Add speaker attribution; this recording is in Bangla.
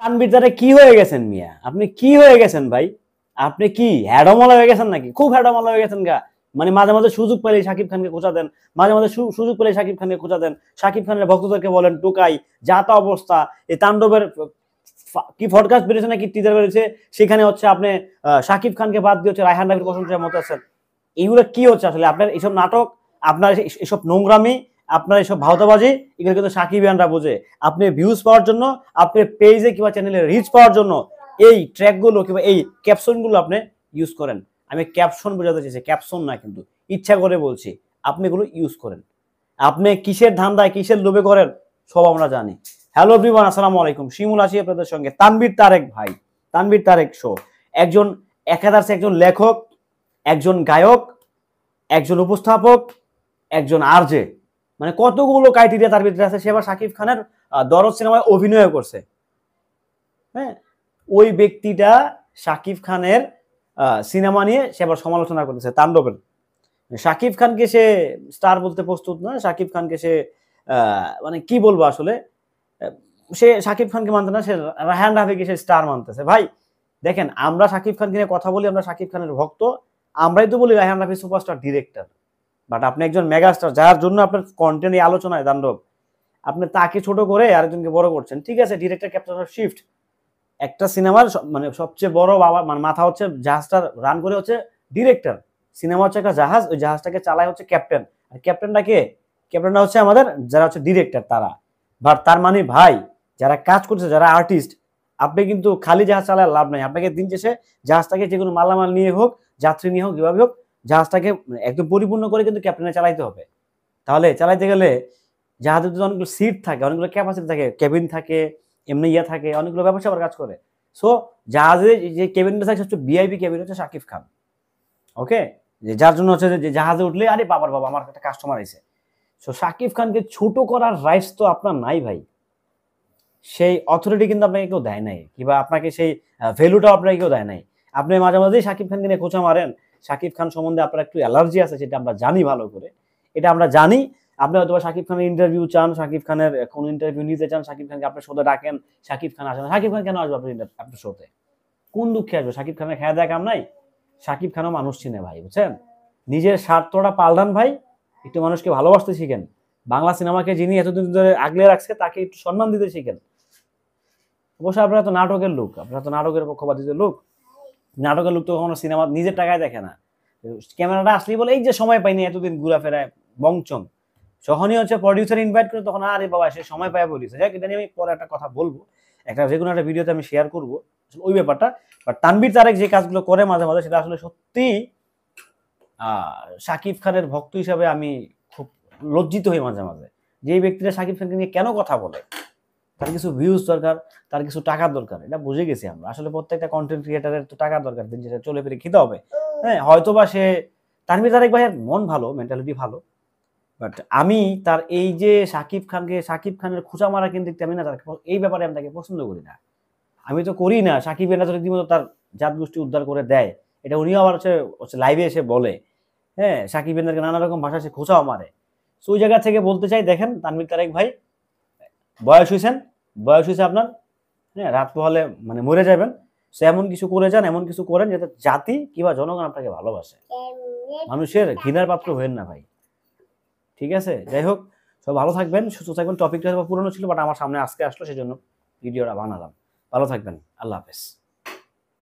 Speaker 1: তানভীর তারে কি হয়ে গেছেন মিয়া? আপনি কি হয়ে গেছেন ভাই? আপনি কি হ্যাডমলা হয়ে গেছেন নাকি? খুব হ্যাডমলা হয়ে গেছেন গা। মানে মাঝে মাঝে সুযোগ পেলেই শাকিব খানকে খোঁচা দেন, মাঝে মাঝে সুযোগ পেলেই শাকিব খানকে খোঁচা দেন, শাকিব খানের ভক্তদেরকে বলেন টুকাই, যা তা অবস্থা। এই তাণ্ডবের কি পডকাস্ট বেরিয়েছে নাকি টিজার বেরিয়েছে, সেখানে হচ্ছে আপনি শাকিব খানকে বাদ দিয়ে হচ্ছে রায়হান রাফির প্রশংসার মতো আছেন। এইগুলো কি হচ্ছে আসলে? আপনার এইসব নাটক, আপনার এসব নোংরামি, আপনার এসব ভাওতাবাজি, এগুলো কিন্তু সাকিবিয়ানরা বোঝে। আপনি ভিউজ পাওয়ার জন্য, আপনার পেজে কিংবা চ্যানেলে রিচ পাওয়ার জন্য এই ট্র্যাকগুলো কিংবা এই ক্যাপশনগুলো আপনি ইউজ করেন। আমি ক্যাপশন বোঝাতে চাইছি, ক্যাপশন না, কিন্তু ইচ্ছা করে বলছি আপনি এগুলো ইউজ করেন। আপনি কিসের ধান্দায় কিসের লোভে করেন সব আমরা জানি। হ্যালো এভরিওয়ান, আসসালামু আলাইকুম। শিমুল আছি আপনাদের সঙ্গে। তানভীর তারেক ভাই, তানভীর তারেক শো। একজন একাধারে একজন লেখক, একজন গায়ক, একজন উপস্থাপক, একজন আরজে, মানে কতগুলো ক্রাইটেরিয়া তার ভিতরে আছে। সে আবার শাকিব খানের দরদ সিনেমায় অভিনয় করছে। হ্যাঁ, ওই ব্যক্তিটা শাকিব খানের সিনেমা নিয়ে সে আবার সমালোচনা করেছে তাণ্ডবের। শাকিব খানকে সে স্টার বলতে প্রস্তুত না। শাকিব খানকে সে মানে কি বলবো আসলে, সে শাকিব খানকে মানতে না, সে রায়হান রাফিকে সে স্টার মানতেছে। ভাই দেখেন, আমরা শাকিব খানকে নিয়ে কথা বলি, আমরা শাকিব খানের ভক্ত, আমরাই তো বলি Raihan Rafi superstar director. But আপনি একজন মেগাস্টার, যার জন্য আপনার কন্টেন্ট এই আলোচনায় তাণ্ডব, আপনি তাকে ছোট করে আরেকজনকে বড় করছেন। ঠিক আছে, ডিরেক্টর ক্যাপ্টেন অফ শিফট, একটা সিনেমার মানে সবচেয়ে বড় বাবা মানে মাথা হচ্ছে, জাহাজটা রান করে হচ্ছে ডিরেক্টর। সিনেমা হচ্ছে একটা জাহাজ, ওই জাহাজটাকে চালায় হচ্ছে ক্যাপ্টেন। আর ক্যাপ্টেনটা কে? ক্যাপ্টেনটা হচ্ছে আমাদের যারা হচ্ছে ডিরেক্টর, তারা। বাট তার মানে ভাই, যারা কাজ করছে, যারা আর্টিস্ট, আপনি কিন্তু খালি জাহাজ চালায় লাভ নাই। আপনাকে দিন শেষে জাহাজটাকে যে কোনো মালামাল নিয়ে হোক, যাত্রী নিয়ে হোক, যেভাবে হোক, জাহাজটাকে একদম পরিপূর্ণ করে কিন্তু ক্যাপ্টেনে চালাইতে হবে। তাহলে চালাইতে গেলে জাহাজের যদি অনেকগুলো সিট থাকে, অনেকগুলো ক্যাপাসিটি থাকে, কেবিন থাকে, এমনি ইয়ে থাকে, অনেকগুলো ব্যবসা আবার কাজ করে। সো জাহাজে যে কেবিনটা থাকে হচ্ছে ভিআইপি কেবিন, হচ্ছে শাকিব খান। ওকে, যার জন্য হচ্ছে যে জাহাজে উঠলে আরে বাবার বাবা আমার একটা কাস্টমার আছে। সো শাকিব খানকে ছোট করার রাইটস তো আপনার নাই ভাই। সেই অথরিটি কিন্তু আপনাকে কেউ দেয় নাই, কিংবা আপনাকে সেই ভ্যালুটাও আপনাকে কেউ দেয় নাই। আপনি মাঝে মাঝেই শাকিব খানকে নিয়ে খোঁচা মারেন। শাকিব খান সম্বন্ধে আপনার একটু অ্যালার্জি আছে, সেটা আমরা জানি ভালো করে, এটা আমরা জানি। আপনি হয়তো শাকিব খানের ইন্টারভিউ চান, শাকিব খানের কোন ইন্টারভিউ নিতে চান, শাকিব খানকে আপনার শোতে ডাকেন, শাকিব খান আসেন। শাকিব খান কেন আসবে আপনার শোতে? কোন দুঃখে আসবে? শাকিব খানের খেয়া দেখা কাম নাই? শাকিব খানও মানুষ চিনে ভাই, বুঝছেন? নিজের স্বার্থটা পাল্টান ভাই, একটু মানুষকে ভালোবাসতে শিখেন। বাংলা সিনেমাকে যিনি এতদিন ধরে আগলে রাখছে, তাকে একটু সম্মান দিতে শিখেন। অবশ্যই আপনারা তো নাটকের লোক, আপনারা তো নাটকের পক্ষপাতিত্বের লোক। নাটকের লোক তো কখনো সিনেমা নিজের টাকায় দেখে না। ক্যামেরাটা আসলেই বলে এই যে সময় পাইনি, এতদিন ঘুরাফেরায় বংচং। যখনই হচ্ছে প্রডিউসার ইনভাইট করে, তখন আরে বাবা সে সময় পায় বলিস। যাক, এটা নিয়ে আমি পরে একটা কথা বলবো, একটা যে কোনো একটা ভিডিওতে আমি শেয়ার করবো ওই ব্যাপারটা। বাট তানভীর তারেক যে কাজগুলো করে মাঝে মাঝে, সেটা আসলে সত্যি শাকিব খানের ভক্ত হিসাবে আমি খুব লজ্জিত হই মাঝে মাঝে, যে এই ব্যক্তিরা শাকিব খানকে নিয়ে কেন কথা বলে। তার কিছু ভিউজ দরকার, তার কিছু টাকার দরকার, এটা বুঝে গেছি আমরা। আসলে প্রত্যেকটা কন্টেন্ট ক্রিয়েটারের তো টাকার দরকার, দিন যেটা চলে ফিরে খেতে হবে। হ্যাঁ, হয়তো বা সে তানভীর তারেক ভাইয়ের মন ভালো, মেন্টালিটি ভালো, বাট আমি তার এই যে শাকিব খানের খোঁচা মারা কিন্তু আমি না, তার এই ব্যাপারে আমি তাকে পছন্দ করি না। আমি তো করি না। শাকিব এরা তো রীতিমতো তার জাত গোষ্ঠী উদ্ধার করে দেয়, এটা উনিও আবার হচ্ছে লাইভে এসে বলে। হ্যাঁ, শাকিব এনাকে নানা রকম ভাষা সে খোঁচাও মারে। সো ওই জায়গা থেকে বলতে চাই, দেখেন তানভীর তারেক ভাই, বয়স হয়েছে আপনার। হ্যাঁ, রাত পোহালে মানে মরে যাবেন। সে এমন কিছু করে যান, এমন কিছু করেন যাতে জাতি কিংবা জনগণ আপনাকে ভালোবাসে। মানুষের ঘৃণার পাত্র হবেন না ভাই, ঠিক আছে? যাই হোক, সব ভালো থাকবেন, সুস্থ থাকবেন। টপিকটা পুরনো ছিল, বাট আমার সামনে আজকে আসলো, সেজন্য ভিডিওটা বানালাম। ভালো থাকবেন, আল্লাহ হাফেজ।